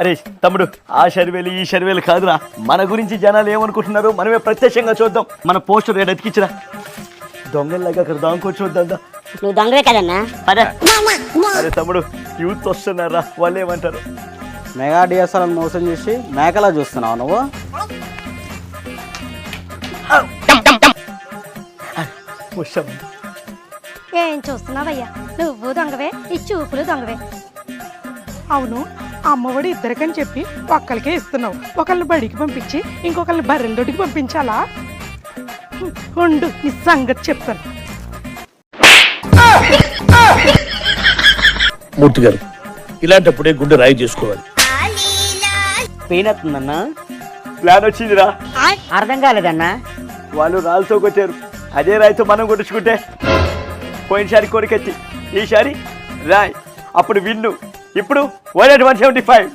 అరే తమ్ముడు, ఆ షర్వేలు ఈ షర్వేలు కాదురా, మన గురించి జనాలు ఏమనుకుంటున్నారు మనమే ప్రత్యక్షంగా చూద్దాం. మన పోస్టర్ ఏడు ఎతికిచ్చిరా, దొంగల్లాగా అక్కడ దాంకొచ్చొద్దా. నువ్వు దొంగవే కదన్నా, పద. అరే తమ్ముడు, యూత్ వస్తున్నారా, వాళ్ళు ఏమంటారు? మెగా డిఎస్ఆర్ మోసం చేసి మేకలా చూస్తున్నావు నువ్వు. ఏం చూస్తున్నావయ్యా, నువ్వు దొంగవే, ఈ చూపులు దొంగవే. అవును, అమ్మఒడి ఇద్దరికని చెప్పి ఒక్కరికే ఇస్తున్నావు. ఒకళ్ళని బడికి పంపించి ఇంకొకరిని బర్రెల దొడ్డికి పంపించాలా? ఉండు, నీ సంగతి చెప్తాను. మూర్తి గారు, ఇలాంటప్పుడే గుండె రాయి చేసుకోవాలి. పెయిన్ అవుతుందన్నా. ప్లాన్ వచ్చిందిరా. అర్థం కాలేదన్నా. వాళ్ళు రాళ్ళతో కొట్టారు, అదే రాయితో మనం కొట్టించుకుంటే పోయినసారి కోరికెత్తి, ఈసారి రాయ్, అప్పుడు విన్ను, ఇప్పుడు 175.